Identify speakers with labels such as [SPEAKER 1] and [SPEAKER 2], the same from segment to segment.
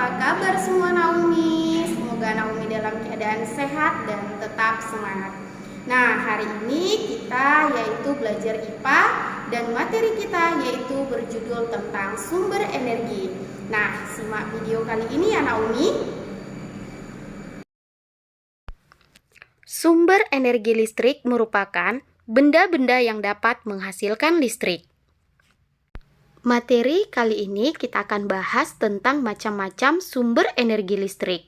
[SPEAKER 1] apa kabar semua Naomi? Semoga Naomi dalam keadaan sehat dan tetap semangat. Nah, hari ini kita yaitu belajar IPA dan materi kita yaitu berjudul tentang sumber energi. Nah, simak video kali ini ya Naomi.
[SPEAKER 2] Sumber energi listrik merupakan benda-benda yang dapat menghasilkan listrik. Materi kali ini kita akan bahas tentang macam-macam sumber energi listrik.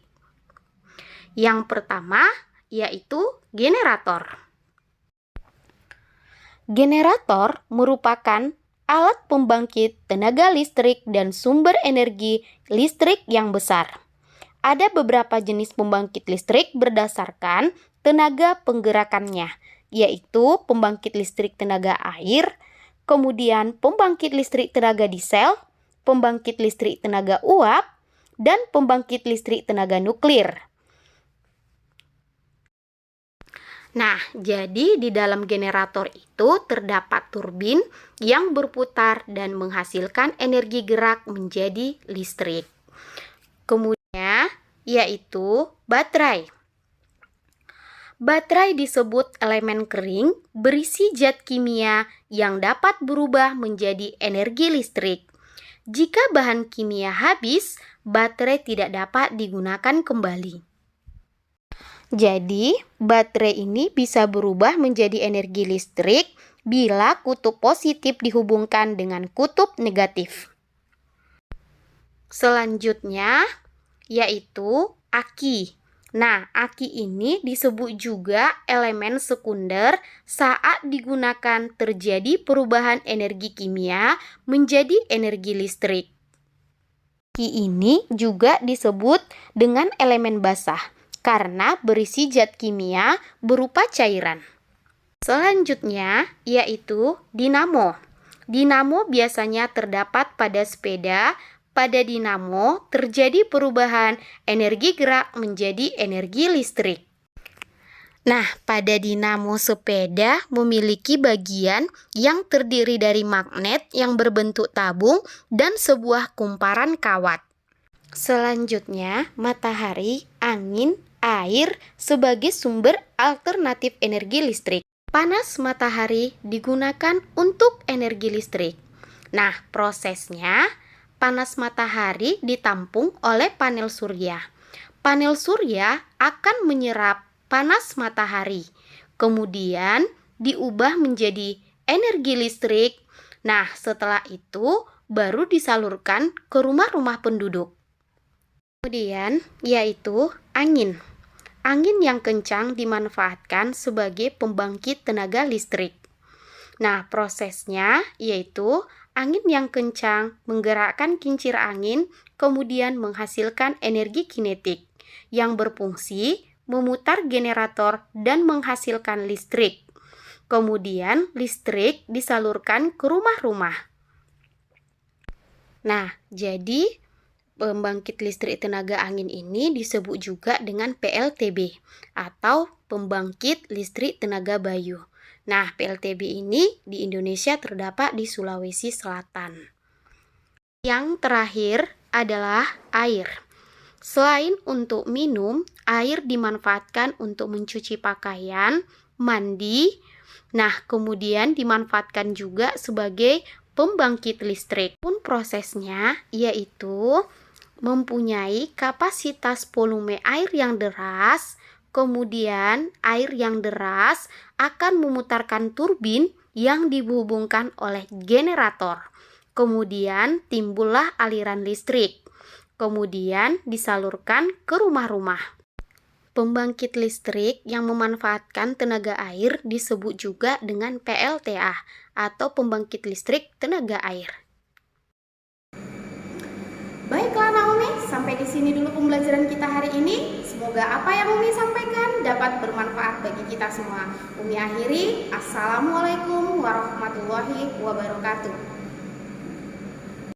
[SPEAKER 2] Yang pertama yaitu generator. Generator merupakan alat pembangkit tenaga listrik dan sumber energi listrik yang besar. Ada beberapa jenis pembangkit listrik berdasarkan tenaga penggerakannya, yaitu pembangkit listrik tenaga air, kemudian pembangkit listrik tenaga diesel, pembangkit listrik tenaga uap, dan pembangkit listrik tenaga nuklir. Nah, jadi di dalam generator itu terdapat turbin yang berputar dan menghasilkan energi gerak menjadi listrik. Kemudian, yaitu baterai. Baterai disebut elemen kering berisi zat kimia yang dapat berubah menjadi energi listrik. Jika bahan kimia habis, baterai tidak dapat digunakan kembali. Jadi, baterai ini bisa berubah menjadi energi listrik bila kutub positif dihubungkan dengan kutub negatif. Selanjutnya, yaitu aki. Nah, aki ini disebut juga elemen sekunder saat digunakan terjadi perubahan energi kimia menjadi energi listrik. Aki ini juga disebut dengan elemen basah karena berisi zat kimia berupa cairan. Selanjutnya yaitu dinamo. Dinamo biasanya terdapat pada sepeda. Pada dinamo terjadi perubahan energi gerak menjadi energi listrik. Nah, pada dinamo sepeda memiliki bagian yang terdiri dari magnet yang berbentuk tabung dan sebuah kumparan kawat. Selanjutnya, matahari, angin, air sebagai sumber alternatif energi listrik. Panas matahari digunakan untuk energi listrik. Nah, prosesnya panas matahari ditampung oleh panel surya. Panel surya akan menyerap panas matahari, kemudian diubah menjadi energi listrik. Nah, setelah itu baru disalurkan ke rumah-rumah penduduk. Kemudian yaitu angin. Angin yang kencang dimanfaatkan sebagai pembangkit tenaga listrik. Nah, prosesnya yaitu angin yang kencang menggerakkan kincir angin, kemudian menghasilkan energi kinetik yang berfungsi memutar generator dan menghasilkan listrik. Kemudian listrik disalurkan ke rumah-rumah. Nah, jadi pembangkit listrik tenaga angin ini disebut juga dengan PLTB atau pembangkit listrik tenaga bayu. Nah, PLTB ini di Indonesia terdapat di Sulawesi Selatan. Yang terakhir adalah air. Selain untuk minum, air dimanfaatkan untuk mencuci pakaian, mandi. Nah, kemudian dimanfaatkan juga sebagai pembangkit listrik. Pun prosesnya yaitu mempunyai kapasitas volume air yang deras. Kemudian air yang deras akan memutarkan turbin yang dihubungkan oleh generator. Kemudian timbullah aliran listrik. Kemudian disalurkan ke rumah-rumah. Pembangkit listrik yang memanfaatkan tenaga air disebut juga dengan PLTA atau pembangkit listrik tenaga air.
[SPEAKER 1] Baiklah Naomi, sampai di sini dulu pembelajaran kita hari ini. Semoga apa yang Umi sampaikan dapat bermanfaat bagi kita semua. Umi akhiri, Assalamualaikum warahmatullahi wabarakatuh.